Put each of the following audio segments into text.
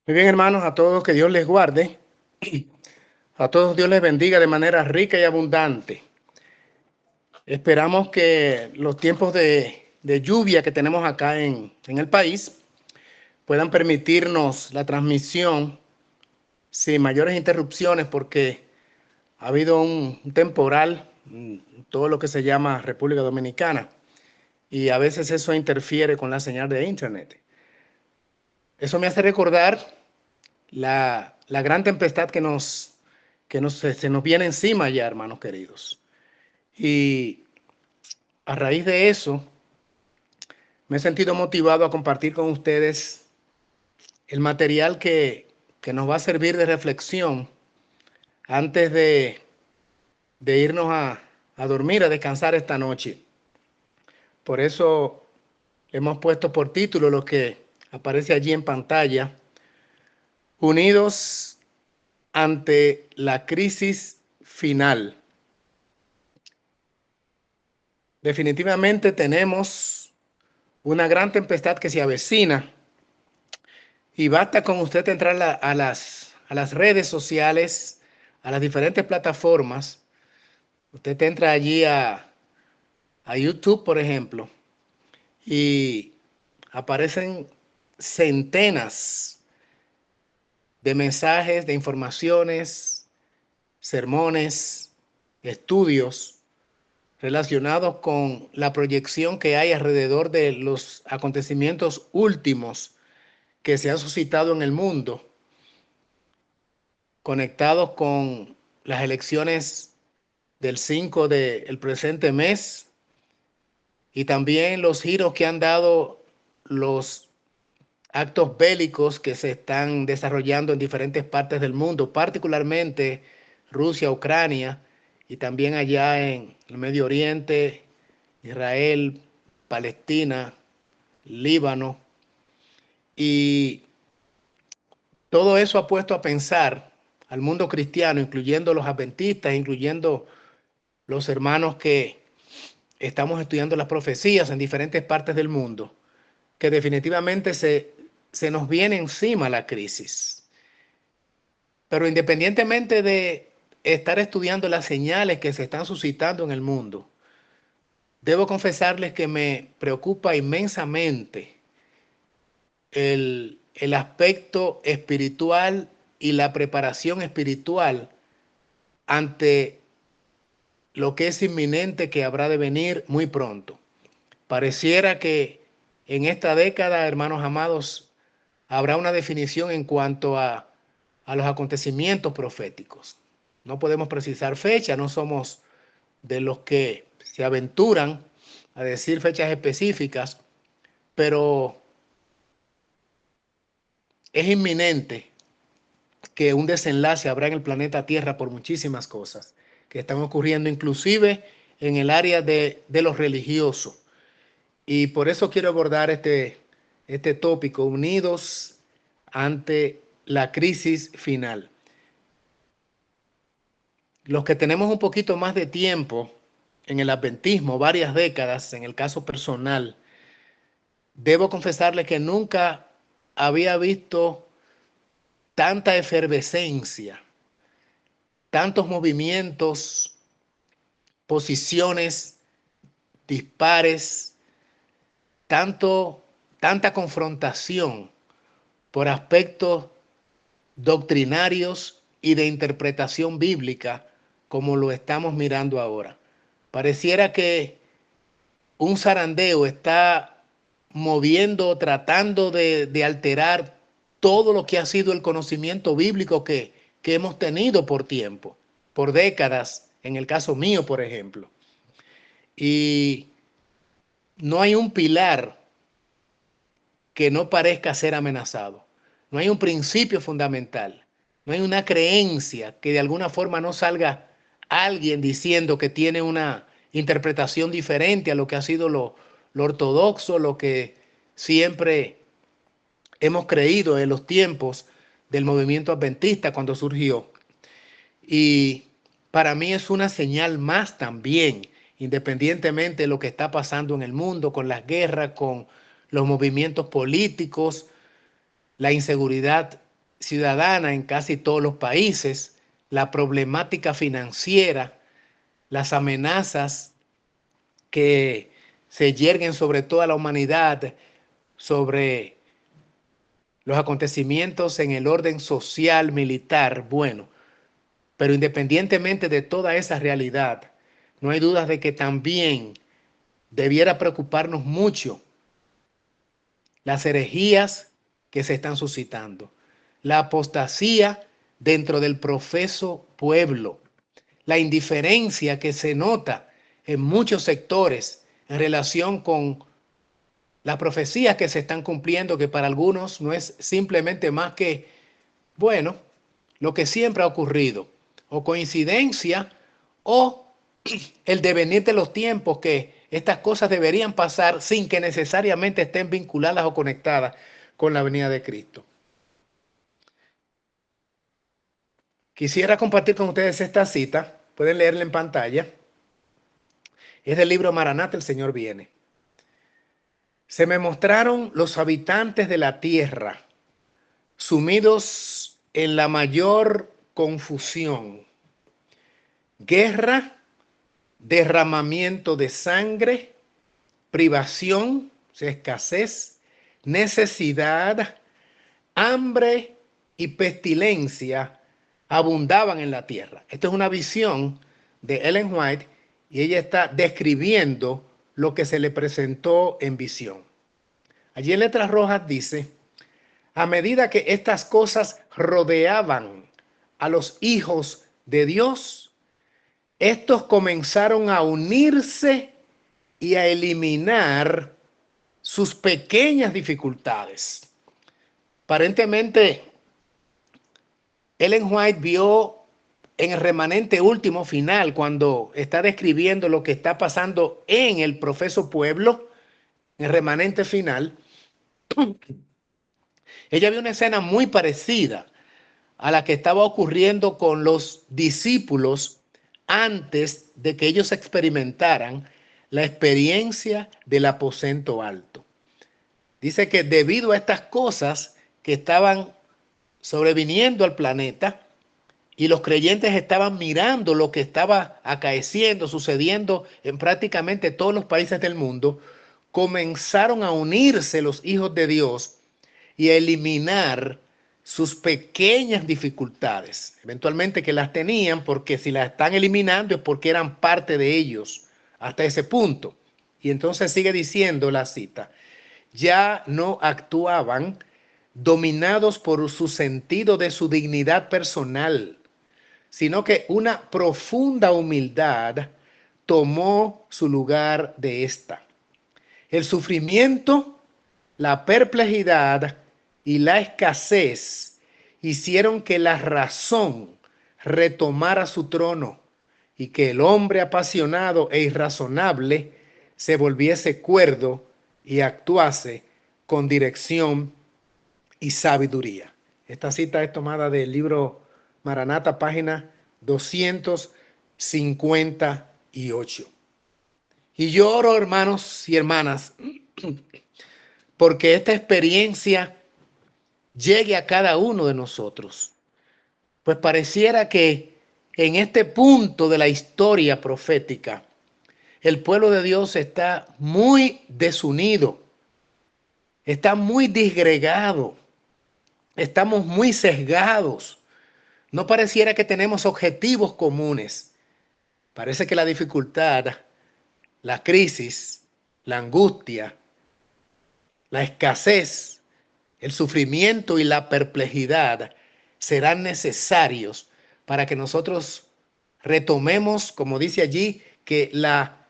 Muy bien, hermanos, a todos que Dios les guarde, a todos Dios les bendiga de manera rica y abundante. Esperamos que los tiempos de lluvia que tenemos acá en el país puedan permitirnos la transmisión sin mayores interrupciones, porque ha habido un temporal en todo lo que se llama República Dominicana, y a veces eso interfiere con la señal de internet. Eso me hace recordar la gran tempestad se nos viene encima ya, hermanos queridos. Y a raíz de eso, me he sentido motivado a compartir con ustedes el material que nos va a servir de reflexión antes de irnos a dormir, a descansar esta noche. Por eso hemos puesto por título lo que aparece allí en pantalla: Unidos ante la crisis final. Definitivamente tenemos una gran tempestad que se avecina, y basta con usted entrar a las redes sociales, a las diferentes plataformas. Usted entra allí a YouTube, por ejemplo, y aparecen centenas de mensajes, de informaciones, sermones, estudios relacionados con la proyección que hay alrededor de los acontecimientos últimos que se han suscitado en el mundo, conectados con las elecciones del 5 del presente mes, y también los giros que han dado los actos bélicos que se están desarrollando en diferentes partes del mundo, particularmente Rusia, Ucrania, y también allá en el Medio Oriente, Israel, Palestina, Líbano. Y todo eso ha puesto a pensar al mundo cristiano, incluyendo los adventistas, incluyendo los hermanos que estamos estudiando las profecías en diferentes partes del mundo, que definitivamente se nos viene encima la crisis. Pero independientemente de estar estudiando las señales que se están suscitando en el mundo, debo confesarles que me preocupa inmensamente el aspecto espiritual y la preparación espiritual ante lo que es inminente, que habrá de venir muy pronto. Pareciera que en esta década, hermanos amados, habrá una definición en cuanto a los acontecimientos proféticos. No podemos precisar fecha, no somos de los que se aventuran a decir fechas específicas, pero es inminente que un desenlace habrá en el planeta Tierra por muchísimas cosas que están ocurriendo, inclusive en el área de lo religioso. Y por eso quiero abordar este tópico: unidos ante la crisis final. Los que tenemos un poquito más de tiempo en el adventismo, varias décadas, en el caso personal, debo confesarle que nunca había visto tanta efervescencia, tantos movimientos, posiciones dispares, tanta confrontación por aspectos doctrinarios y de interpretación bíblica como lo estamos mirando ahora. Pareciera que un zarandeo está moviendo, tratando de alterar todo lo que ha sido el conocimiento bíblico que hemos tenido por tiempo, por décadas, en el caso mío, por ejemplo. Y no hay un pilar que no parezca ser amenazado. No hay un principio fundamental. No hay una creencia que de alguna forma no salga alguien diciendo que tiene una interpretación diferente a lo que ha sido lo ortodoxo, lo que siempre hemos creído en los tiempos del movimiento adventista cuando surgió. Y para mí es una señal más también, independientemente de lo que está pasando en el mundo, con las guerras, con los movimientos políticos, la inseguridad ciudadana en casi todos los países, la problemática financiera, las amenazas que se yerguen sobre toda la humanidad, sobre los acontecimientos en el orden social, militar, bueno, pero independientemente de toda esa realidad, no hay duda de que también debiera preocuparnos mucho las herejías que se están suscitando, la apostasía dentro del profeso pueblo, la indiferencia que se nota en muchos sectores en relación con las profecías que se están cumpliendo, que para algunos no es simplemente más que, bueno, lo que siempre ha ocurrido, o coincidencia, o el devenir de los tiempos, que estas cosas deberían pasar sin que necesariamente estén vinculadas o conectadas con la venida de Cristo. Quisiera compartir con ustedes esta cita, pueden leerla en pantalla. Es del libro Maranata, el Señor viene. Se me mostraron los habitantes de la tierra, sumidos en la mayor confusión, guerra, derramamiento de sangre, privación, escasez, necesidad, hambre y pestilencia abundaban en la tierra. Esta es una visión de Ellen White y ella está describiendo lo que se le presentó en visión. Allí en letras rojas dice: a medida que estas cosas rodeaban a los hijos de Dios, estos comenzaron a unirse y a eliminar sus pequeñas dificultades. Aparentemente, Ellen White vio en el remanente último final, cuando está describiendo lo que está pasando en el profeso pueblo, en el remanente final, ella vio una escena muy parecida a la que estaba ocurriendo con los discípulos antes de que ellos experimentaran la experiencia del aposento alto. Dice que debido a estas cosas que estaban sobreviniendo al planeta y los creyentes estaban mirando lo que estaba acaeciendo, sucediendo en prácticamente todos los países del mundo, comenzaron a unirse los hijos de Dios y a eliminar sus pequeñas dificultades, eventualmente que las tenían, porque si las están eliminando es porque eran parte de ellos hasta ese punto. Y entonces sigue diciendo la cita: ya no actuaban dominados por su sentido de su dignidad personal, sino que una profunda humildad tomó su lugar de esta. El sufrimiento, la perplejidad y la escasez hicieron que la razón retomara su trono y que el hombre apasionado e irrazonable se volviese cuerdo y actuase con dirección y sabiduría. Esta cita es tomada del libro Maranata, página 258. Y yo oro, hermanos y hermanas, porque esta experiencia llegue a cada uno de nosotros. Pues pareciera que en este punto de la historia profética, el pueblo de Dios está muy desunido, está muy disgregado, estamos muy sesgados. No pareciera que tenemos objetivos comunes. Parece que la dificultad, la crisis, la angustia, la escasez, el sufrimiento y la perplejidad serán necesarios para que nosotros retomemos, como dice allí, que la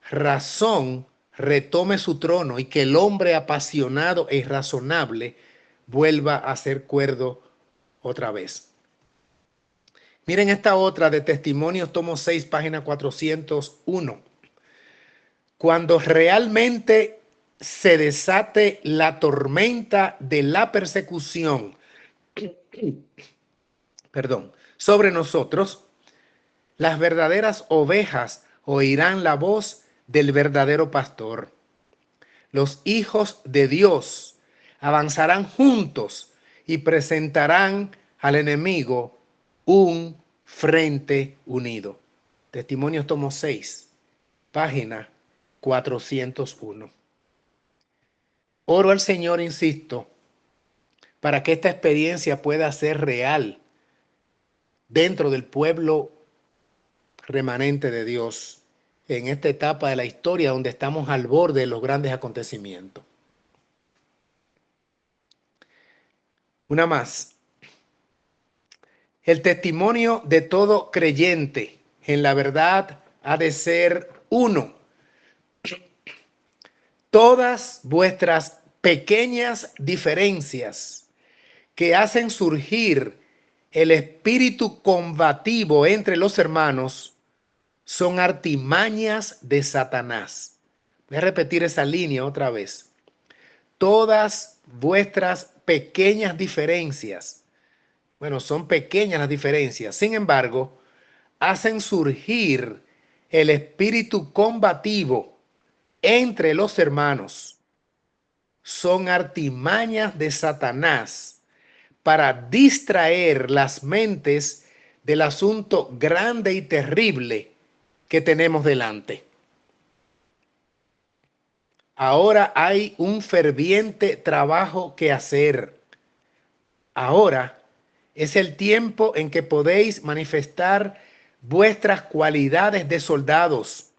razón retome su trono y que el hombre apasionado e irrazonable vuelva a ser cuerdo otra vez. Miren esta otra de Testimonios, tomo 6, página 401. Cuando realmente se desate la tormenta de la persecución, sobre nosotros, las verdaderas ovejas oirán la voz del verdadero pastor. Los hijos de Dios avanzarán juntos y presentarán al enemigo un frente unido. Testimonios tomo 6, página 401. Oro al Señor, insisto, para que esta experiencia pueda ser real dentro del pueblo remanente de Dios en esta etapa de la historia donde estamos al borde de los grandes acontecimientos. Una más. El testimonio de todo creyente en la verdad ha de ser uno. Todas vuestras pequeñas diferencias que hacen surgir el espíritu combativo entre los hermanos son artimañas de Satanás. Voy a repetir esa línea otra vez. Todas vuestras pequeñas diferencias, bueno, son pequeñas las diferencias, sin embargo, hacen surgir el espíritu combativo entre los hermanos. Son artimañas de Satanás para distraer las mentes del asunto grande y terrible que tenemos delante. Ahora hay un ferviente trabajo que hacer. Ahora es el tiempo en que podéis manifestar vuestras cualidades de soldados,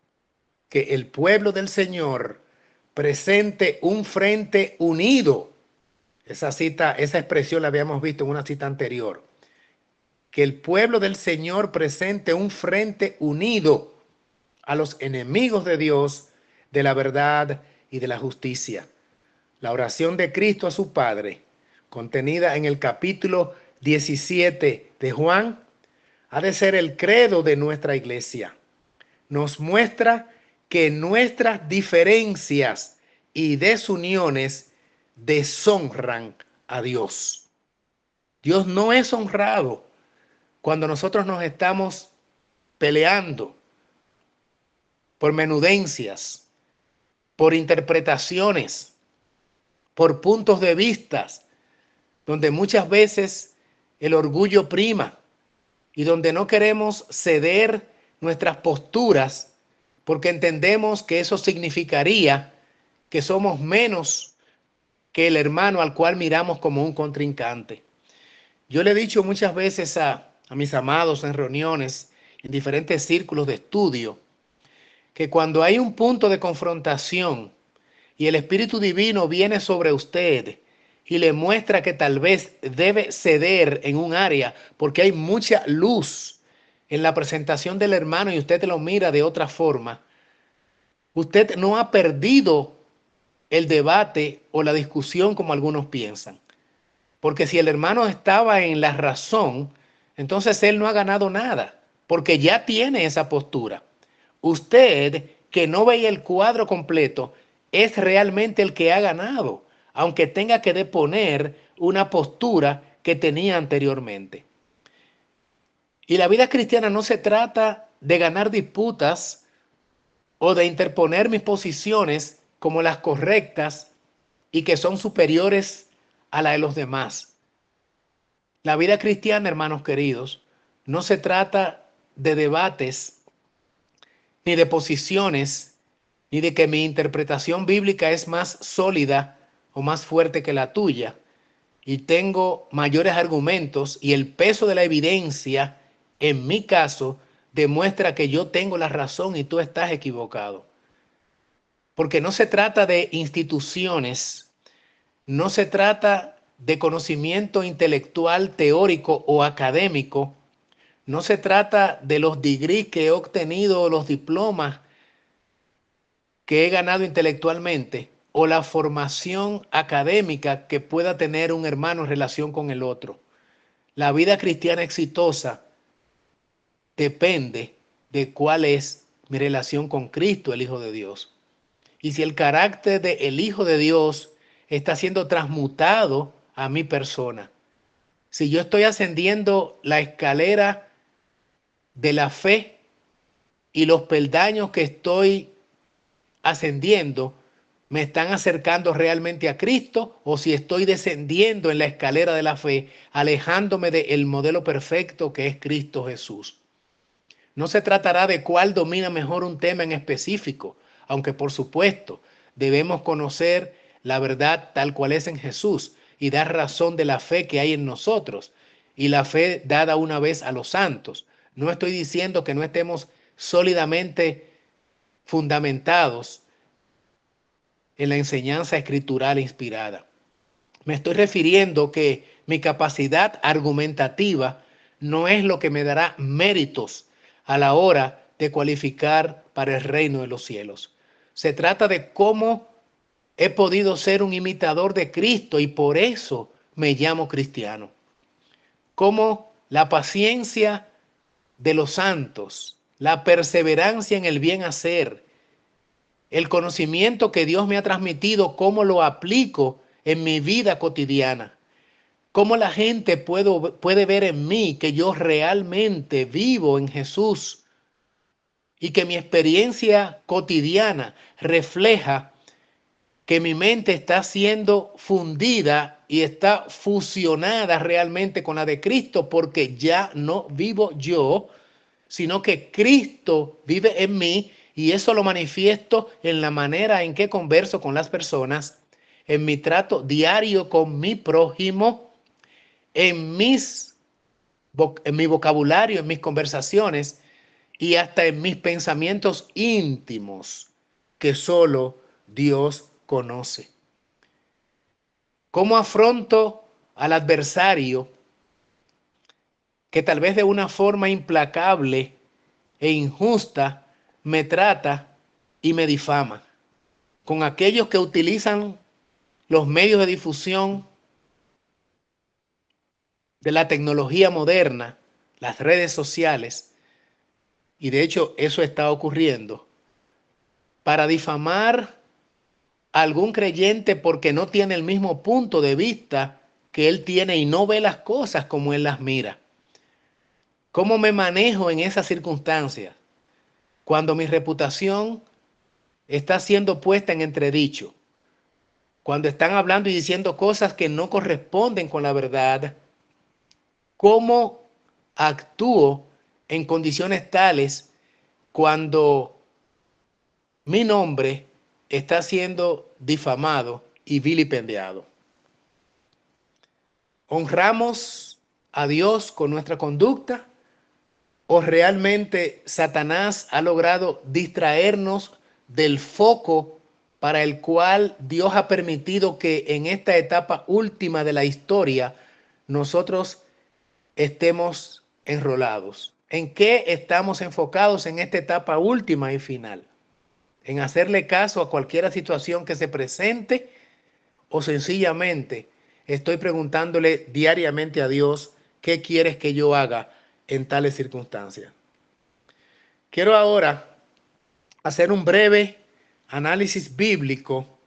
que el pueblo del Señor presente un frente unido. Esa expresión la habíamos visto en una cita anterior. Que el pueblo del Señor presente un frente unido a los enemigos de Dios, de la verdad y de la justicia. La oración de Cristo a su Padre, contenida en el capítulo 17 de Juan, ha de ser el credo de nuestra iglesia. Nos muestra que nuestras diferencias y desuniones deshonran a Dios. Dios no es honrado cuando nosotros nos estamos peleando por menudencias, por interpretaciones, por puntos de vista, donde muchas veces el orgullo prima y donde no queremos ceder nuestras posturas porque entendemos que eso significaría que somos menos que el hermano al cual miramos como un contrincante. Yo le he dicho muchas veces a mis amados en reuniones, en diferentes círculos de estudio, que cuando hay un punto de confrontación y el Espíritu Divino viene sobre usted y le muestra que tal vez debe ceder en un área porque hay mucha luz en la presentación del hermano y usted lo mira de otra forma, usted no ha perdido el debate o la discusión como algunos piensan. Porque si el hermano estaba en la razón, entonces él no ha ganado nada, porque ya tiene esa postura. Usted, que no veía el cuadro completo, es realmente el que ha ganado, aunque tenga que deponer una postura que tenía anteriormente. Y la vida cristiana no se trata de ganar disputas o de interponer mis posiciones como las correctas y que son superiores a la de los demás. La vida cristiana, hermanos queridos, no se trata de debates, ni de posiciones, ni de que mi interpretación bíblica es más sólida o más fuerte que la tuya, y tengo mayores argumentos, y el peso de la evidencia, en mi caso, demuestra que yo tengo la razón y tú estás equivocado. Porque no se trata de instituciones, no se trata de conocimiento intelectual, teórico o académico, no se trata de los degrees que he obtenido o los diplomas que he ganado intelectualmente o la formación académica que pueda tener un hermano en relación con el otro. La vida cristiana exitosa depende de cuál es mi relación con Cristo, el Hijo de Dios. Y si el carácter del Hijo de Dios está siendo transmutado a mi persona, si yo estoy ascendiendo la escalera de la fe y los peldaños que estoy ascendiendo me están acercando realmente a Cristo o si estoy descendiendo en la escalera de la fe, alejándome del modelo perfecto que es Cristo Jesús. No se tratará de cuál domina mejor un tema en específico, aunque por supuesto debemos conocer la verdad tal cual es en Jesús y dar razón de la fe que hay en nosotros y la fe dada una vez a los santos. No estoy diciendo que no estemos sólidamente fundamentados en la enseñanza escritural inspirada. Me estoy refiriendo que mi capacidad argumentativa no es lo que me dará méritos a la hora de cualificar para el reino de los cielos. Se trata de cómo he podido ser un imitador de Cristo y por eso me llamo cristiano. Cómo la paciencia de los santos, la perseverancia en el bien hacer, el conocimiento que Dios me ha transmitido, cómo lo aplico en mi vida cotidiana. Cómo la gente puede ver en mí que yo realmente vivo en Jesús y que mi experiencia cotidiana refleja que mi mente está siendo fundida y está fusionada realmente con la de Cristo, porque ya no vivo yo, sino que Cristo vive en mí y eso lo manifiesto en la manera en que converso con las personas, en mi trato diario con mi prójimo, en mi vocabulario, en mis conversaciones y hasta en mis pensamientos íntimos que solo Dios conoce. ¿Cómo afronto al adversario que tal vez de una forma implacable e injusta me trata y me difama? Con aquellos que utilizan los medios de difusión de la tecnología moderna, las redes sociales, y de hecho eso está ocurriendo, para difamar a algún creyente porque no tiene el mismo punto de vista que él tiene y no ve las cosas como él las mira. ¿Cómo me manejo en esas circunstancias? Cuando mi reputación está siendo puesta en entredicho, cuando están hablando y diciendo cosas que no corresponden con la verdad, ¿cómo actúo en condiciones tales cuando mi nombre está siendo difamado y vilipendiado? ¿Honramos a Dios con nuestra conducta o realmente Satanás ha logrado distraernos del foco para el cual Dios ha permitido que en esta etapa última de la historia nosotros estemos enrolados? ¿En qué estamos enfocados en esta etapa última y final? ¿En hacerle caso a cualquier situación que se presente o sencillamente estoy preguntándole diariamente a Dios qué quieres que yo haga en tales circunstancias? Quiero ahora hacer un breve análisis bíblico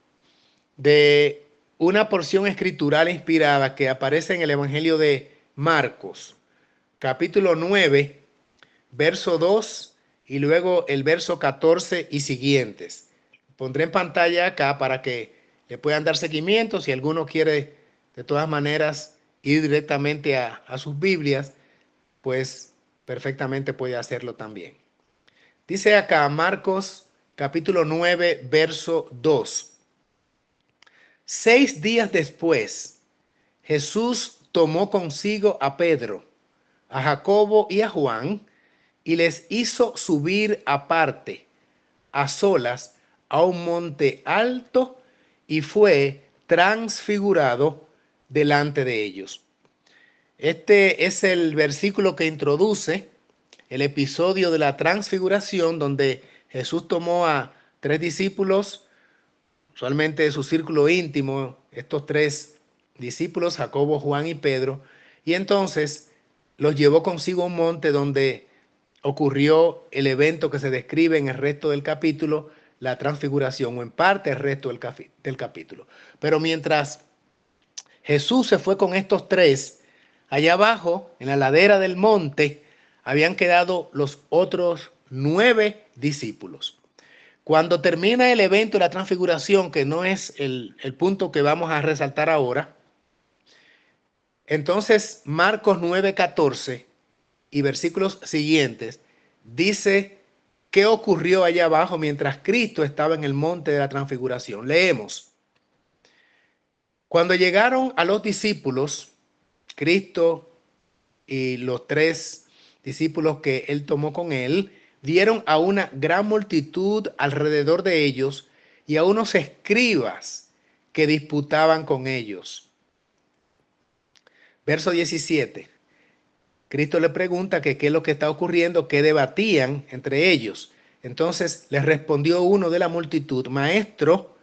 de una porción escritural inspirada que aparece en el Evangelio de Marcos, capítulo 9, verso 2 y luego el verso 14 y siguientes. Pondré en pantalla acá para que le puedan dar seguimiento. Si alguno quiere de todas maneras ir directamente a sus Biblias, pues perfectamente puede hacerlo también. Dice acá Marcos capítulo 9, verso 2. 6 días después, Jesús tomó consigo a Pedro, a Jacobo y a Juan, y les hizo subir aparte, a solas, a un monte alto, y fue transfigurado delante de ellos. Este es el versículo que introduce el episodio de la transfiguración, donde Jesús tomó a 3 discípulos, usualmente de su círculo íntimo, estos 3 discípulos, Jacobo, Juan y Pedro, y entonces los llevó consigo a un monte donde ocurrió el evento que se describe en el resto del capítulo, la transfiguración, o en parte el resto del capítulo. Pero mientras Jesús se fue con estos 3, allá abajo, en la ladera del monte, habían quedado los otros 9 discípulos. Cuando termina el evento de la transfiguración, que no es el punto que vamos a resaltar ahora, entonces Marcos 9:14 y versículos siguientes dice qué ocurrió allá abajo mientras Cristo estaba en el monte de la transfiguración. Leemos. Cuando llegaron a los discípulos, Cristo y los 3 discípulos que él tomó con él, vieron a una gran multitud alrededor de ellos y a unos escribas que disputaban con ellos. Verso 17. Cristo le pregunta que qué es lo que está ocurriendo, qué debatían entre ellos. Entonces les respondió uno de la multitud: Maestro,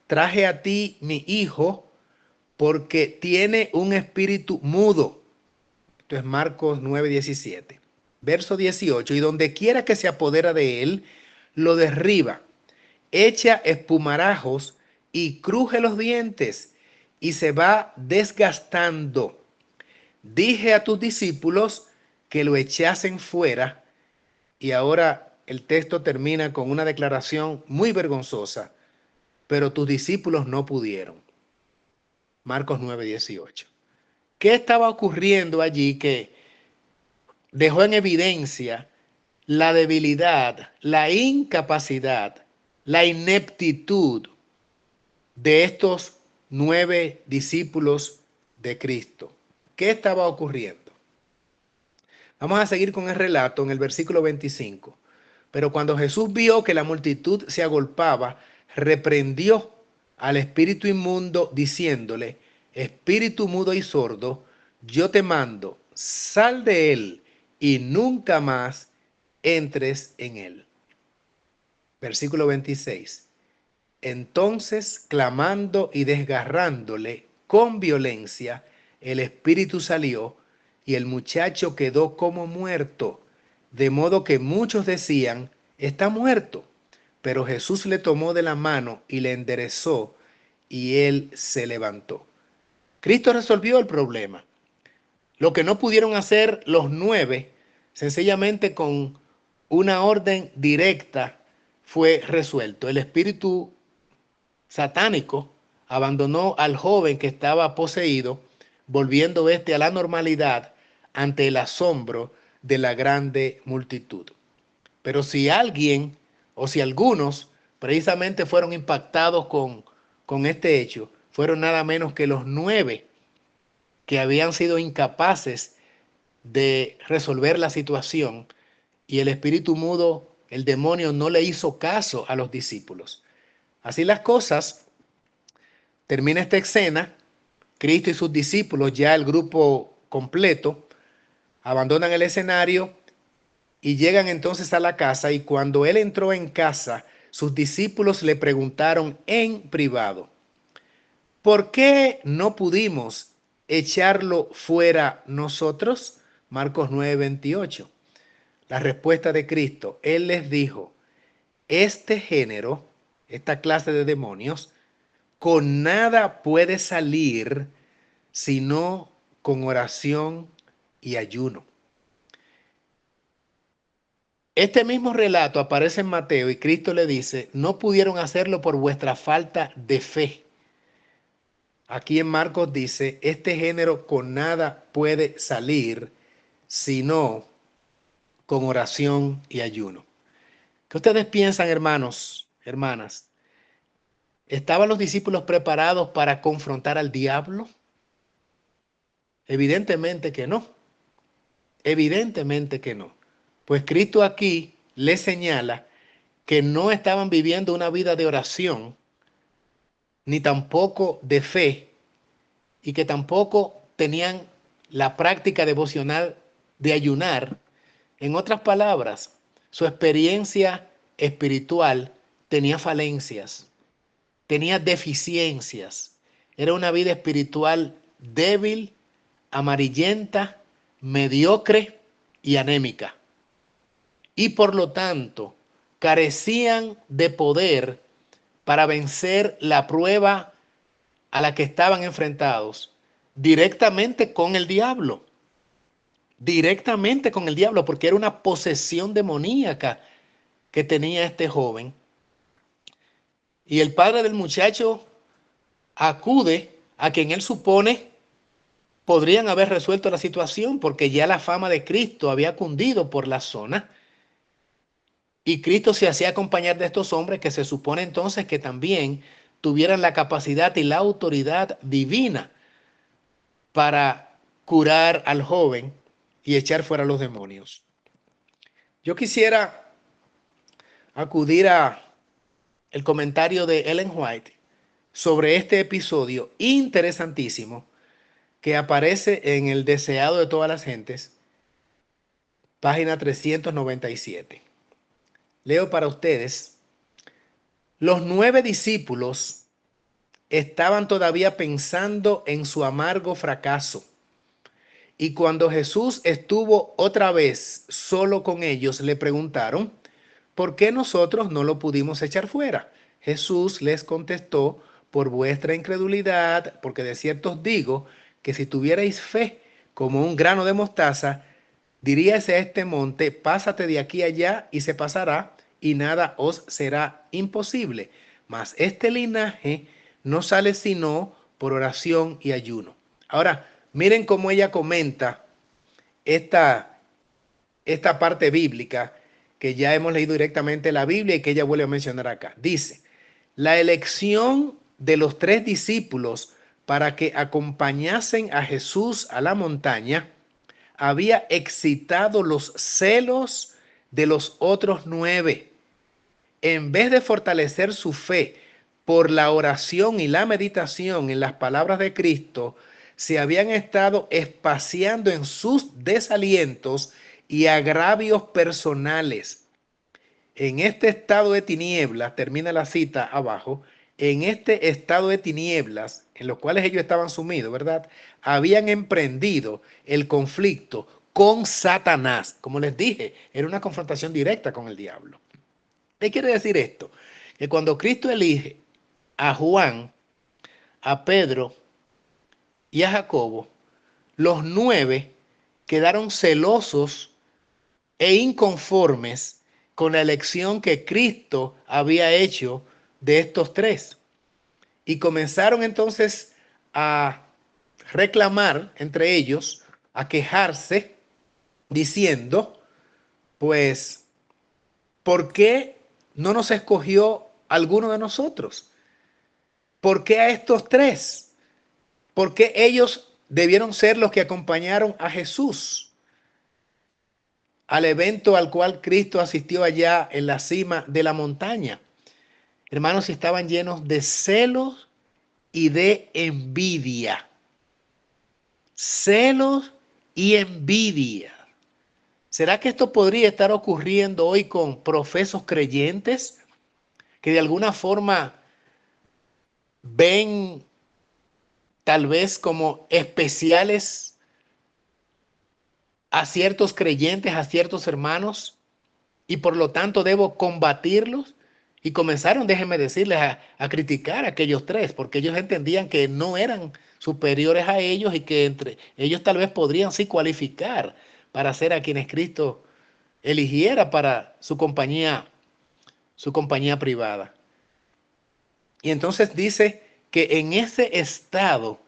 traje a ti mi hijo porque tiene un espíritu mudo. Esto es Marcos 9:17. Verso 18. Y donde quiera que se apodera de él, lo derriba, echa espumarajos y cruje los dientes y se va desgastando. Dije a tus discípulos que lo echasen fuera. Y ahora el texto termina con una declaración muy vergonzosa. Pero tus discípulos no pudieron. Marcos 9:18. ¿Qué estaba ocurriendo allí que dejó en evidencia la debilidad, la incapacidad, la ineptitud de estos 9 discípulos de Cristo? ¿Qué estaba ocurriendo? Vamos a seguir con el relato en el versículo 25. Pero cuando Jesús vio que la multitud se agolpaba, reprendió al espíritu inmundo diciéndole: Espíritu mudo y sordo, yo te mando, sal de él y nunca más entres en él. Versículo 26. Entonces, clamando y desgarrándole con violencia, el espíritu salió y el muchacho quedó como muerto, de modo que muchos decían: está muerto. Pero Jesús le tomó de la mano y le enderezó y él se levantó. Cristo resolvió el problema. Lo que no pudieron hacer los 9, sencillamente con una orden directa, fue resuelto. El espíritu satánico abandonó al joven que estaba poseído, volviendo este a la normalidad ante el asombro de la grande multitud. Pero si alguien o si algunos precisamente fueron impactados con este hecho, fueron nada menos que los 9 que habían sido incapaces de resolver la situación, y el espíritu mudo, el demonio, no le hizo caso a los discípulos. Así las cosas, termina esta escena. Cristo y sus discípulos, ya el grupo completo, abandonan el escenario y llegan entonces a la casa, y cuando él entró en casa, sus discípulos le preguntaron en privado: ¿por qué no pudimos echarlo fuera nosotros? Marcos 9:28. La respuesta de Cristo: él les dijo, este género, esta clase de demonios, con nada puede salir sino con oración y ayuno. Este mismo relato aparece en Mateo y Cristo le dice: no pudieron hacerlo por vuestra falta de fe. Aquí en Marcos dice: este género con nada puede salir sino con oración y ayuno. ¿Qué ustedes piensan, hermanos, hermanas? ¿Estaban los discípulos preparados para confrontar al diablo? Evidentemente que no. Evidentemente que no. Pues Cristo aquí les señala que no estaban viviendo una vida de oración, ni tampoco de fe, y que tampoco tenían la práctica devocional de ayunar. En otras palabras, su experiencia espiritual tenía falencias, tenía deficiencias. Era una vida espiritual débil, amarillenta, mediocre y anémica. Y por lo tanto, carecían de poder para vencer la prueba a la que estaban enfrentados directamente con el diablo. Directamente con el diablo, porque era una posesión demoníaca que tenía este joven, Y el padre del muchacho acude a quien él supone podrían haber resuelto la situación, porque ya la fama de Cristo había cundido por la zona y Cristo se hacía acompañar de estos hombres que se supone entonces que también tuvieran la capacidad y la autoridad divina para curar al joven y echar fuera los demonios. Yo quisiera acudir a el comentario de Ellen White sobre este episodio interesantísimo que aparece en El Deseado de todas las gentes, página 397. Leo para ustedes. Los 9 discípulos estaban todavía pensando en su amargo fracaso. Y cuando Jesús estuvo otra vez solo con ellos, le preguntaron, ¿por qué nosotros no lo pudimos echar fuera? Jesús les contestó, por vuestra incredulidad, porque de cierto os digo que si tuvierais fe como un grano de mostaza, diríase a este monte, pásate de aquí allá y se pasará, y nada os será imposible. Mas este linaje no sale sino por oración y ayuno. Ahora, miren cómo ella comenta esta parte bíblica que ya hemos leído directamente en la Biblia y que ella vuelve a mencionar acá. Dice, la elección de los 3 discípulos para que acompañasen a Jesús a la montaña había excitado los celos de los otros 9. En vez de fortalecer su fe por la oración y la meditación en las palabras de Cristo, se habían estado espaciando en sus desalientos y agravios personales. En este estado de tinieblas, termina la cita abajo, en este estado de tinieblas, en los cuales ellos estaban sumidos, ¿verdad? Habían emprendido el conflicto con Satanás. Como les dije, era una confrontación directa con el diablo. ¿Qué quiere decir esto? Que cuando Cristo elige a Juan, a Pedro y a Jacobo, los 9 quedaron celosos e inconformes con la elección que Cristo había hecho de estos 3. Y comenzaron entonces a reclamar entre ellos, a quejarse, diciendo, pues, ¿por qué no nos escogió alguno de nosotros? ¿Por qué a estos 3? ¿Por qué ellos debieron ser los que acompañaron a Jesús al evento al cual Cristo asistió allá en la cima de la montaña? Hermanos, estaban llenos de celos y de envidia. Celos y envidia. ¿Será que esto podría estar ocurriendo hoy con profesos creyentes que de alguna forma ven tal vez como especiales a ciertos creyentes, a ciertos hermanos, y por lo tanto debo combatirlos? Y comenzaron, déjenme decirles, a criticar a aquellos 3, porque ellos entendían que no eran superiores a ellos y que entre ellos tal vez podrían sí cualificar para ser a quienes Cristo eligiera para su compañía privada. Y entonces dice que en ese estado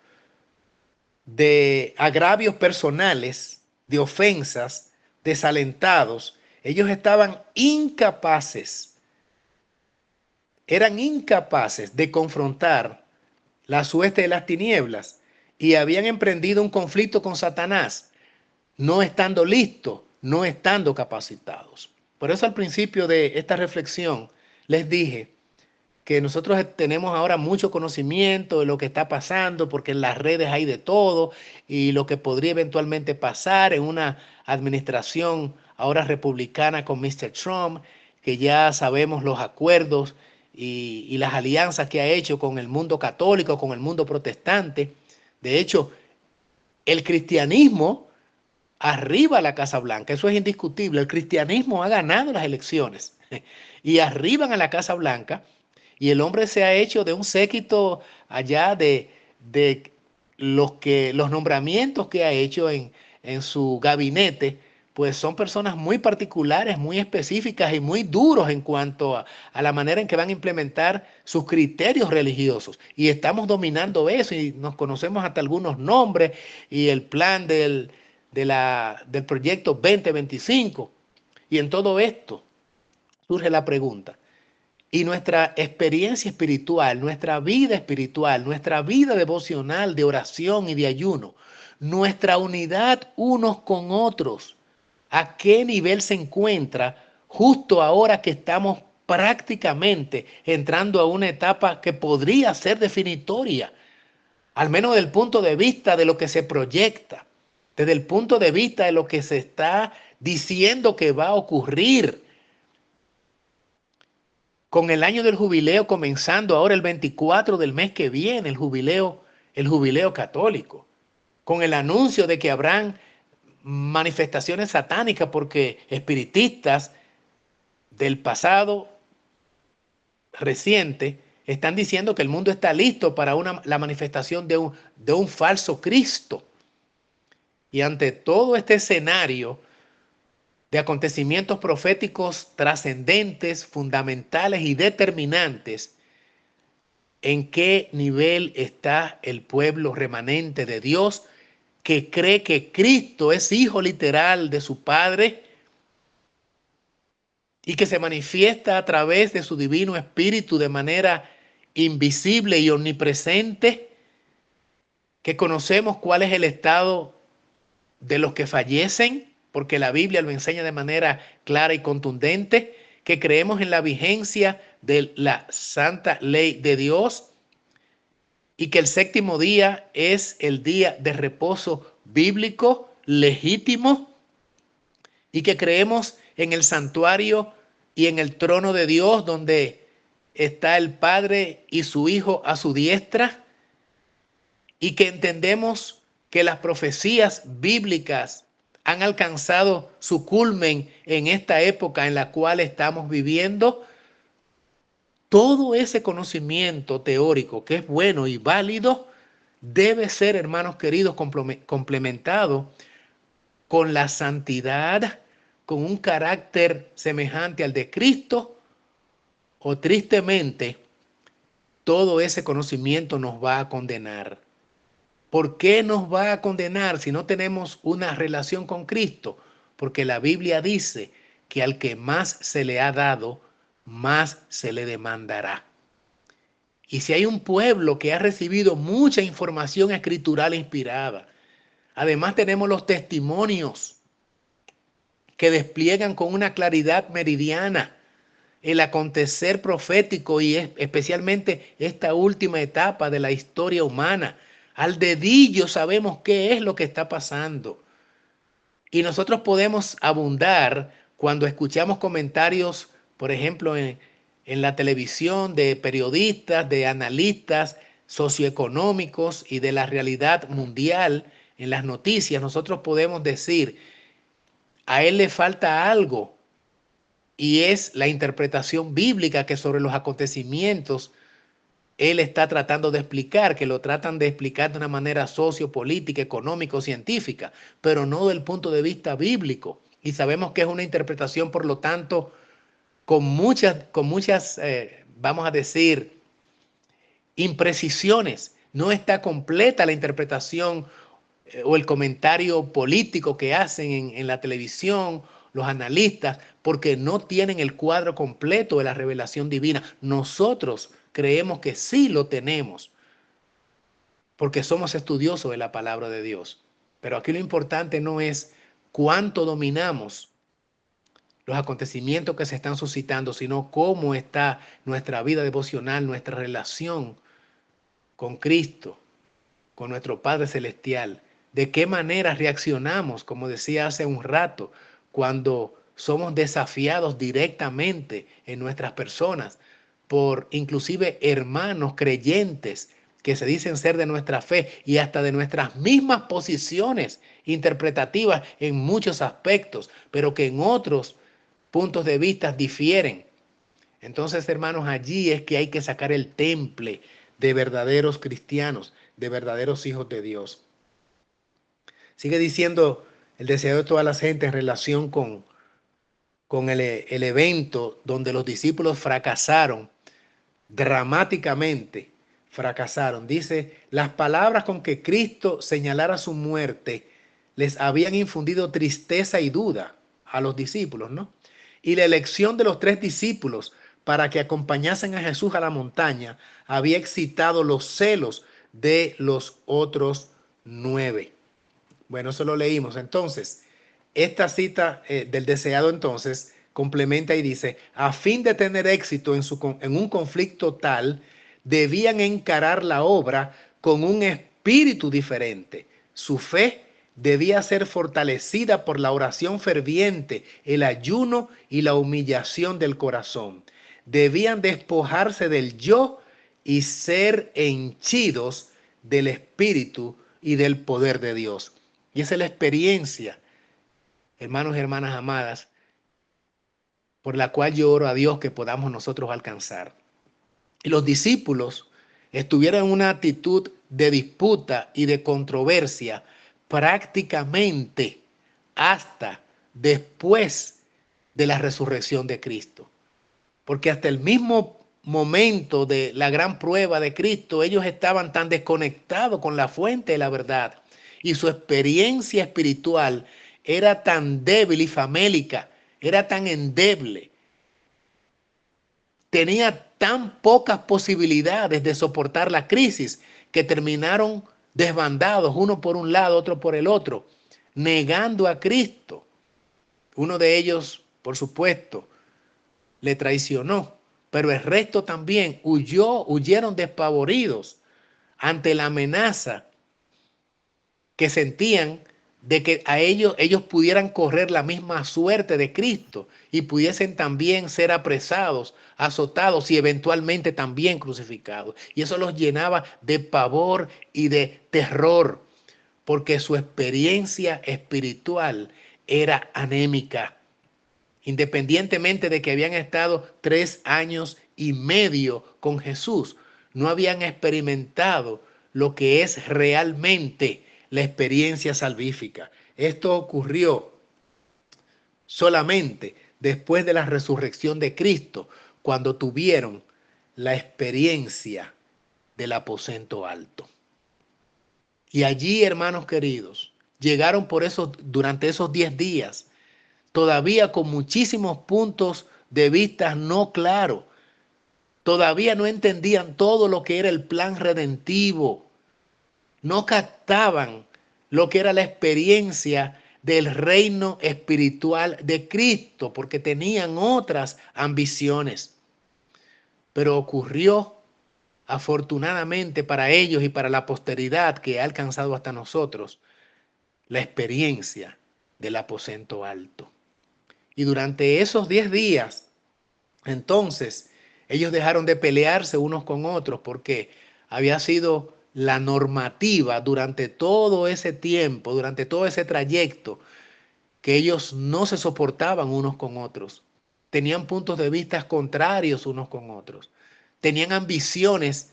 de agravios personales, de ofensas, desalentados, ellos estaban incapaces, eran incapaces de confrontar la hueste de las tinieblas y habían emprendido un conflicto con Satanás, no estando listos, no estando capacitados. Por eso al principio de esta reflexión les dije que nosotros tenemos ahora mucho conocimiento de lo que está pasando, porque en las redes hay de todo y lo que podría eventualmente pasar en una administración ahora republicana con Mr. Trump, que ya sabemos los acuerdos y las alianzas que ha hecho con el mundo católico, con el mundo protestante. De hecho, el cristianismo arriba a la Casa Blanca, eso es indiscutible. El cristianismo ha ganado las elecciones y arriban a la Casa Blanca. Y el hombre se ha hecho de un séquito allá de los nombramientos que ha hecho en su gabinete pues son personas muy particulares, muy específicas y muy duros en cuanto a la manera en que van a implementar sus criterios religiosos. Y estamos dominando eso y nos conocemos hasta algunos nombres y el plan del proyecto 2025. Y en todo esto surge la pregunta, y nuestra experiencia espiritual, nuestra vida devocional de oración y de ayuno, nuestra unidad unos con otros, ¿a qué nivel se encuentra justo ahora que estamos prácticamente entrando a una etapa que podría ser definitoria, al menos desde el punto de vista de lo que se proyecta, desde el punto de vista de lo que se está diciendo que va a ocurrir? Con el año del jubileo comenzando ahora el 24 del mes que viene, el jubileo católico, con el anuncio de que habrán manifestaciones satánicas porque espiritistas del pasado reciente están diciendo que el mundo está listo para la manifestación de un falso Cristo. Y ante todo este escenario de acontecimientos proféticos trascendentes, fundamentales y determinantes, ¿en qué nivel está el pueblo remanente de Dios que cree que Cristo es hijo literal de su Padre y que se manifiesta a través de su divino espíritu de manera invisible y omnipresente? Que conocemos cuál es el estado de los que fallecen, porque la Biblia lo enseña de manera clara y contundente, que creemos en la vigencia de la santa ley de Dios y que el séptimo día es el día de reposo bíblico legítimo y que creemos en el santuario y en el trono de Dios donde está el Padre y su Hijo a su diestra, y que entendemos que las profecías bíblicas han alcanzado su culmen en esta época en la cual estamos viviendo. Todo ese conocimiento teórico que es bueno y válido debe ser, hermanos queridos, complementado con la santidad, con un carácter semejante al de Cristo, o tristemente todo ese conocimiento nos va a condenar. ¿Por qué nos va a condenar si no tenemos una relación con Cristo? Porque la Biblia dice que al que más se le ha dado, más se le demandará. Y si hay un pueblo que ha recibido mucha información escritural inspirada, además tenemos los testimonios que despliegan con una claridad meridiana el acontecer profético y especialmente esta última etapa de la historia humana. Al dedillo sabemos qué es lo que está pasando. Y nosotros podemos abundar cuando escuchamos comentarios, por ejemplo, en la televisión de periodistas, de analistas socioeconómicos y de la realidad mundial en las noticias. Nosotros podemos decir, a él le falta algo, y es la interpretación bíblica que sobre los acontecimientos él está tratando de explicar, que lo tratan de explicar de una manera sociopolítica, económico, científica, pero no del punto de vista bíblico. Y sabemos que es una interpretación, por lo tanto, con muchas, vamos a decir, imprecisiones. No está completa la interpretación o el comentario político que hacen en la televisión los analistas, porque no tienen el cuadro completo de la revelación divina. Nosotros creemos que sí lo tenemos, porque somos estudiosos de la palabra de Dios. Pero aquí lo importante no es cuánto dominamos los acontecimientos que se están suscitando, sino cómo está nuestra vida devocional, nuestra relación con Cristo, con nuestro Padre Celestial. De qué manera reaccionamos, como decía hace un rato, cuando somos desafiados directamente en nuestras personas por inclusive hermanos creyentes que se dicen ser de nuestra fe y hasta de nuestras mismas posiciones interpretativas en muchos aspectos, pero que en otros puntos de vista difieren. Entonces, hermanos, allí es que hay que sacar el temple de verdaderos cristianos, de verdaderos hijos de Dios. Sigue diciendo el deseo de todas las gentes en relación con el evento donde los discípulos fracasaron dramáticamente. Fracasaron. Dice, las palabras con que Cristo señalara su muerte les habían infundido tristeza y duda a los discípulos, ¿no? Y la elección de los 3 discípulos para que acompañasen a Jesús a la montaña había excitado los celos de los otros 9. Bueno, eso lo leímos. Entonces, esta cita del deseado entonces complementa y dice, a fin de tener éxito en un conflicto tal, debían encarar la obra con un espíritu diferente. Su fe debía ser fortalecida por la oración ferviente, el ayuno y la humillación del corazón. Debían despojarse del yo y ser henchidos del espíritu y del poder de Dios. Y esa es la experiencia, hermanos y hermanas amadas, por la cual yo oro a Dios que podamos nosotros alcanzar. Y los discípulos estuvieron en una actitud de disputa y de controversia prácticamente hasta después de la resurrección de Cristo. Porque hasta el mismo momento de la gran prueba de Cristo, ellos estaban tan desconectados con la fuente de la verdad y su experiencia espiritual era tan débil y famélica, era tan endeble, tenía tan pocas posibilidades de soportar la crisis que terminaron desbandados, uno por un lado, otro por el otro, negando a Cristo. Uno de ellos, por supuesto, le traicionó, pero el resto también huyeron despavoridos ante la amenaza que sentían de que a ellos pudieran correr la misma suerte de Cristo y pudiesen también ser apresados, azotados y eventualmente también crucificados. Y eso los llenaba de pavor y de terror, porque su experiencia espiritual era anémica. Independientemente de que habían estado 3 años y medio con Jesús, no habían experimentado lo que es realmente la experiencia salvífica. Esto ocurrió solamente después de la resurrección de Cristo, cuando tuvieron la experiencia del aposento alto. Y allí, hermanos queridos, llegaron durante esos 10 días todavía con muchísimos puntos de vista no claros. Todavía no entendían todo lo que era el plan redentivo. No captaban lo que era la experiencia del reino espiritual de Cristo, porque tenían otras ambiciones. Pero ocurrió, afortunadamente para ellos y para la posteridad que ha alcanzado hasta nosotros, la experiencia del aposento alto. Y durante esos 10 días, entonces, ellos dejaron de pelearse unos con otros porque había sido la normativa durante todo ese tiempo, durante todo ese trayecto, que ellos no se soportaban unos con otros. Tenían puntos de vista contrarios unos con otros. Tenían ambiciones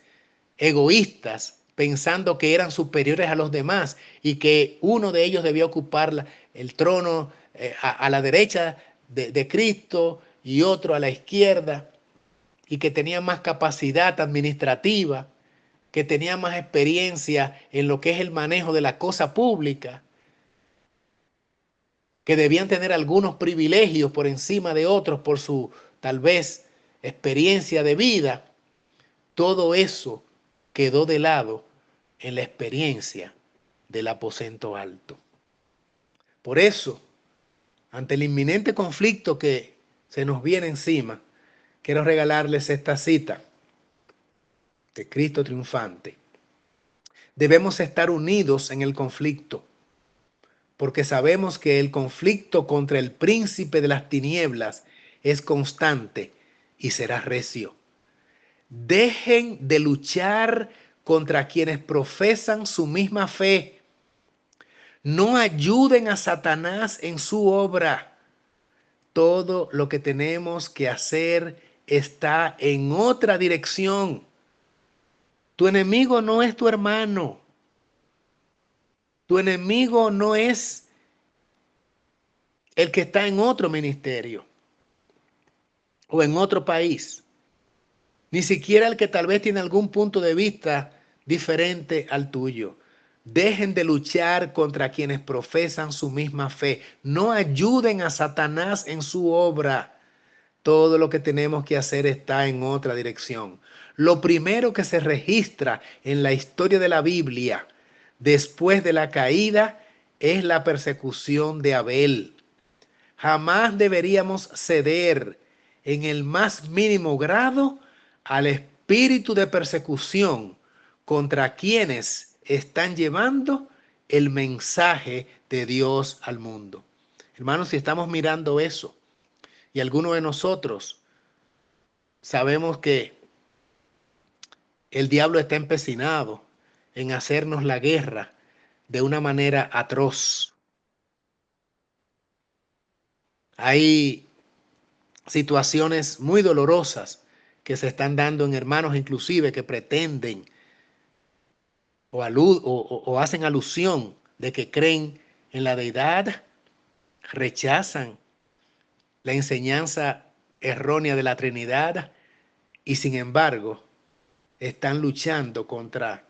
egoístas, pensando que eran superiores a los demás y que uno de ellos debía ocupar el trono a la derecha de Cristo y otro a la izquierda, y que tenían más capacidad administrativa, que tenían más experiencia en lo que es el manejo de la cosa pública, que debían tener algunos privilegios por encima de otros por su tal vez experiencia de vida. Todo eso quedó de lado en la experiencia del aposento alto. Por eso, ante el inminente conflicto que se nos viene encima, quiero regalarles esta cita de Cristo triunfante. Debemos estar unidos en el conflicto, porque sabemos que el conflicto contra el príncipe de las tinieblas es constante y será recio. Dejen de luchar contra quienes profesan su misma fe. No ayuden a Satanás en su obra. Todo lo que tenemos que hacer está en otra dirección. Tu enemigo no es tu hermano. Tu enemigo no es el que está en otro ministerio o en otro país, ni siquiera el que tal vez tiene algún punto de vista diferente al tuyo. Dejen de luchar contra quienes profesan su misma fe. No ayuden a Satanás en su obra. Todo lo que tenemos que hacer está en otra dirección. Lo primero que se registra en la historia de la Biblia después de la caída es la persecución de Abel. Jamás deberíamos ceder en el más mínimo grado al espíritu de persecución contra quienes están llevando el mensaje de Dios al mundo. Hermanos, si estamos mirando eso y algunos de nosotros sabemos que el diablo está empecinado en hacernos la guerra de una manera atroz. Hay situaciones muy dolorosas que se están dando en hermanos inclusive que pretenden o hacen alusión de que creen en la deidad, rechazan la enseñanza errónea de la Trinidad y sin embargo están luchando contra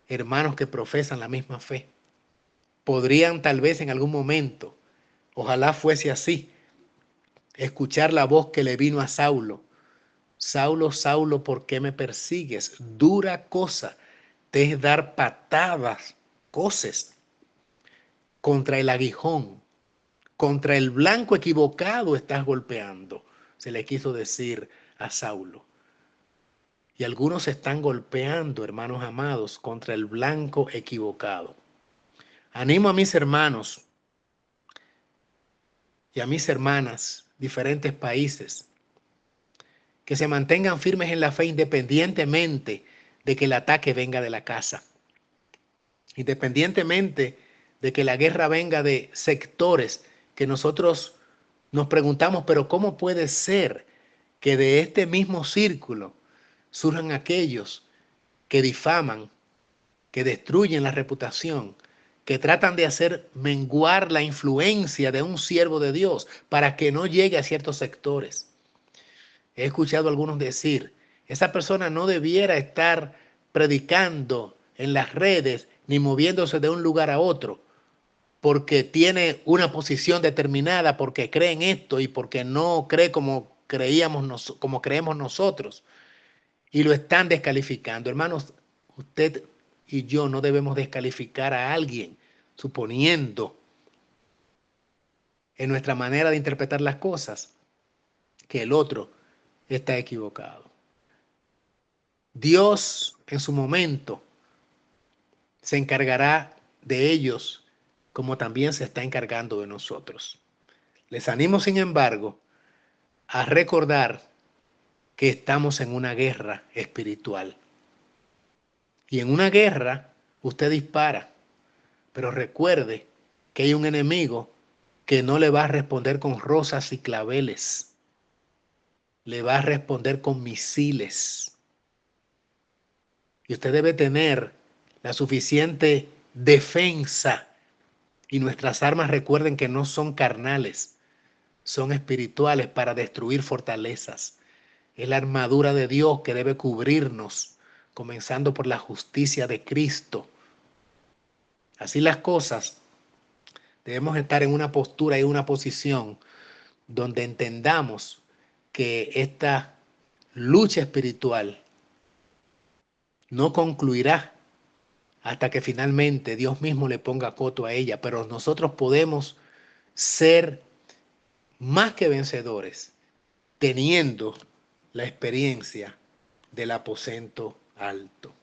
hermanos que profesan la misma fe. Podrían tal vez en algún momento, ojalá fuese así, escuchar la voz que le vino a Saulo. Saulo, Saulo, ¿por qué me persigues? Dura cosa te es dar patadas, coces, contra el aguijón, contra el blanco equivocado estás golpeando, se le quiso decir a Saulo. Y algunos están golpeando, hermanos amados, contra el blanco equivocado. Animo a mis hermanos y a mis hermanas, diferentes países, que se mantengan firmes en la fe independientemente de que el ataque venga de la casa, independientemente de que la guerra venga de sectores que nosotros nos preguntamos, pero ¿cómo puede ser que de este mismo círculo surjan aquellos que difaman, que destruyen la reputación, que tratan de hacer menguar la influencia de un siervo de Dios para que no llegue a ciertos sectores? He escuchado a algunos decir, esa persona no debiera estar predicando en las redes ni moviéndose de un lugar a otro porque tiene una posición determinada, porque cree en esto y porque no cree como como creemos nosotros y lo están descalificando. Hermanos, usted y yo no debemos descalificar a alguien suponiendo en nuestra manera de interpretar las cosas que el otro está equivocado. Dios en su momento se encargará de ellos como también se está encargando de nosotros. Les animo, sin embargo, a recordar que estamos en una guerra espiritual. Y en una guerra usted dispara, pero recuerde que hay un enemigo que no le va a responder con rosas y claveles, le va a responder con misiles. Y usted debe tener la suficiente defensa. Y nuestras armas, recuerden que no son carnales, son espirituales para destruir fortalezas. Es la armadura de Dios que debe cubrirnos, comenzando por la justicia de Cristo. Así las cosas, debemos estar en una postura y una posición donde entendamos que esta lucha espiritual no concluirá hasta que finalmente Dios mismo le ponga coto a ella, pero nosotros podemos ser más que vencedores teniendo la experiencia del aposento alto.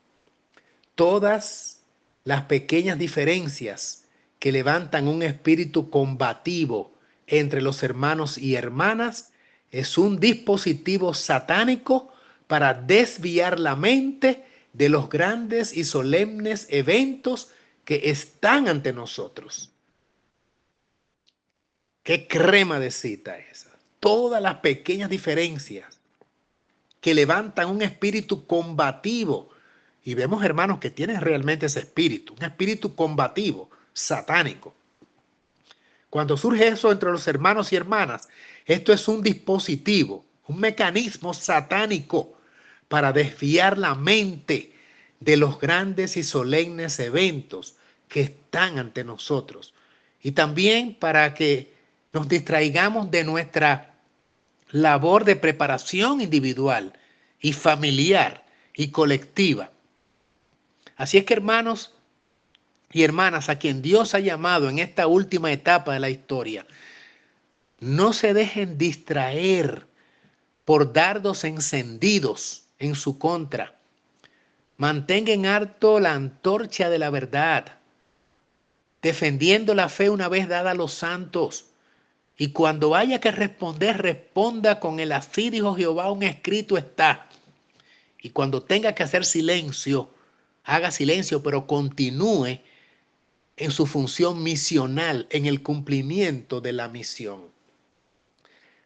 Todas las pequeñas diferencias que levantan un espíritu combativo entre los hermanos y hermanas es un dispositivo satánico para desviar la mente de los grandes y solemnes eventos que están ante nosotros. ¿Qué crema de cita esa? Todas las pequeñas diferencias que levantan un espíritu combativo. Y vemos, hermanos, que tienen realmente ese espíritu, un espíritu combativo, satánico. Cuando surge eso entre los hermanos y hermanas, esto es un dispositivo, un mecanismo satánico para desviar la mente de los grandes y solemnes eventos que están ante nosotros. Y también para que nos distraigamos de nuestra labor de preparación individual y familiar y colectiva. Así es que, hermanos y hermanas, a quien Dios ha llamado en esta última etapa de la historia, no se dejen distraer por dardos encendidos en su contra. Mantengan alto la antorcha de la verdad, defendiendo la fe una vez dada a los santos. Y cuando haya que responder, responda con el así dijo Jehová, un escrito está. Y cuando tenga que hacer silencio, haga silencio, pero continúe en su función misional, en el cumplimiento de la misión.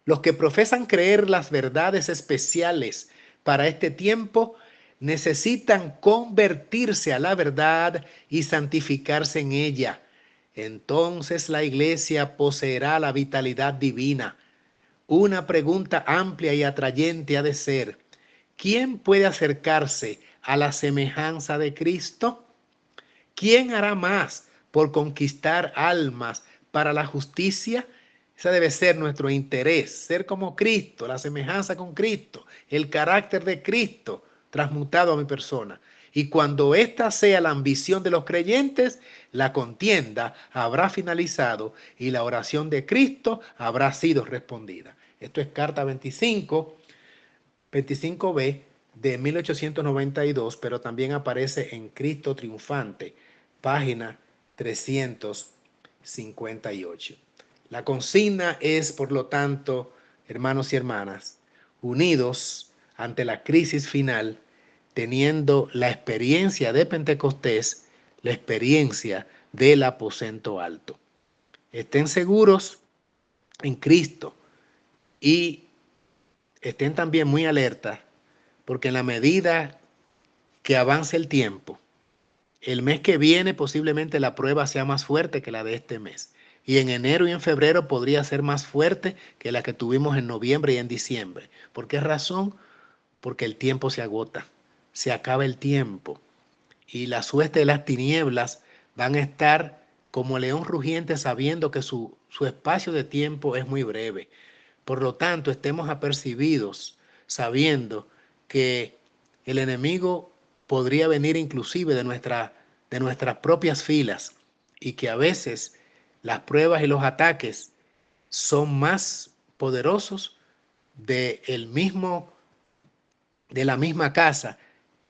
Los que profesan creer las verdades especiales para este tiempo necesitan convertirse a la verdad y santificarse en ella. Entonces la iglesia poseerá la vitalidad divina. Una pregunta amplia y atrayente ha de ser: ¿quién puede acercarse a la semejanza de Cristo? ¿Quién hará más por conquistar almas para la justicia? Ese debe ser nuestro interés, ser como Cristo, la semejanza con Cristo, el carácter de Cristo transmutado a mi persona. Y cuando esta sea la ambición de los creyentes, la contienda habrá finalizado y la oración de Cristo habrá sido respondida. Esto es carta 25b de 1892, pero también aparece en Cristo Triunfante, página 358. La consigna es, por lo tanto, hermanos y hermanas, unidos ante la crisis final, teniendo la experiencia de Pentecostés, la experiencia del aposento alto. Estén seguros en Cristo y estén también muy alertas, porque en la medida que avance el tiempo, el mes que viene posiblemente la prueba sea más fuerte que la de este mes. Y en enero y en febrero podría ser más fuerte que la que tuvimos en noviembre y en diciembre. ¿Por qué razón? Porque el tiempo se agota, se acaba el tiempo. Y las huestes de las tinieblas van a estar como león rugiente sabiendo que su espacio de tiempo es muy breve. Por lo tanto, estemos apercibidos sabiendo que el enemigo podría venir inclusive de nuestras propias filas y que a veces las pruebas y los ataques son más poderosos del mismo, de la misma casa,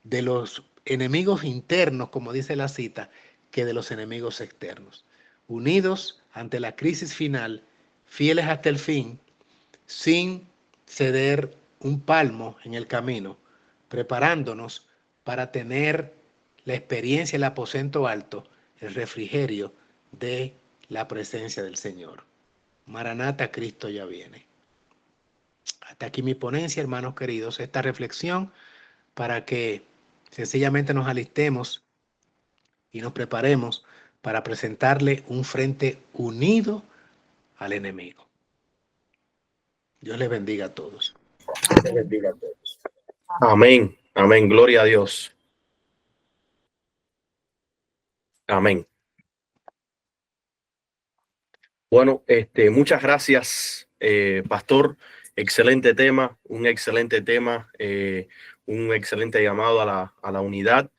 de los enemigos internos, como dice la cita, que de los enemigos externos. Unidos ante la crisis final, fieles hasta el fin, sin ceder un palmo en el camino, preparándonos para tener la experiencia del aposento alto, el refrigerio de la presencia del Señor. Maranata, Cristo ya viene. Hasta aquí mi ponencia, hermanos queridos, esta reflexión para que sencillamente nos alistemos y nos preparemos para presentarle un frente unido al enemigo. Dios les bendiga a todos. Dios les bendiga a todos. Amén, amén, gloria a Dios. Amén. Bueno, muchas gracias, pastor. Excelente tema, un excelente tema, un excelente llamado a la unidad.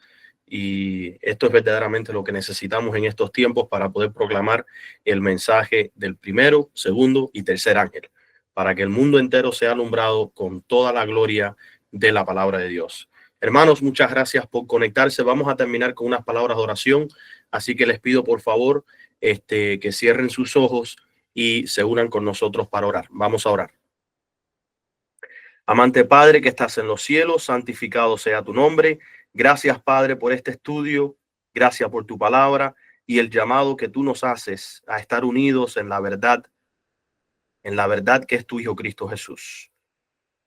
Y esto es verdaderamente lo que necesitamos en estos tiempos para poder proclamar el mensaje del primero, segundo y tercer ángel, para que el mundo entero sea alumbrado con toda la gloria de la palabra de Dios. Hermanos, muchas gracias por conectarse. Vamos a terminar con unas palabras de oración, así que les pido por favor que cierren sus ojos y se unan con nosotros para orar. Vamos a orar. Amante Padre que estás en los cielos, santificado sea tu nombre. Gracias, Padre, por este estudio. Gracias por tu palabra y el llamado que tú nos haces a estar unidos en la verdad que es tu Hijo Cristo Jesús.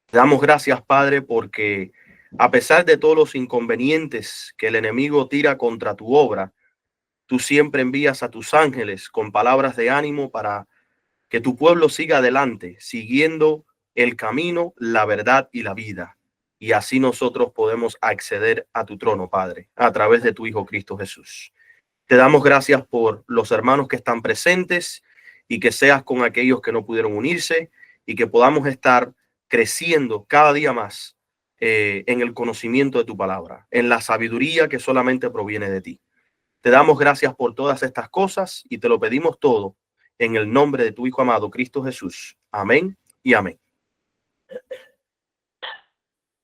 Te damos gracias, Padre, porque a pesar de todos los inconvenientes que el enemigo tira contra tu obra, tú siempre envías a tus ángeles con palabras de ánimo para que tu pueblo siga adelante, siguiendo el camino, la verdad y la vida. Y así nosotros podemos acceder a tu trono, Padre, a través de tu Hijo Cristo Jesús. Te damos gracias por los hermanos que están presentes y que seas con aquellos que no pudieron unirse y que podamos estar creciendo cada día más en el conocimiento de tu palabra, en la sabiduría que solamente proviene de ti. Te damos gracias por todas estas cosas y te lo pedimos todo en el nombre de tu Hijo amado, Cristo Jesús. Amén y amén.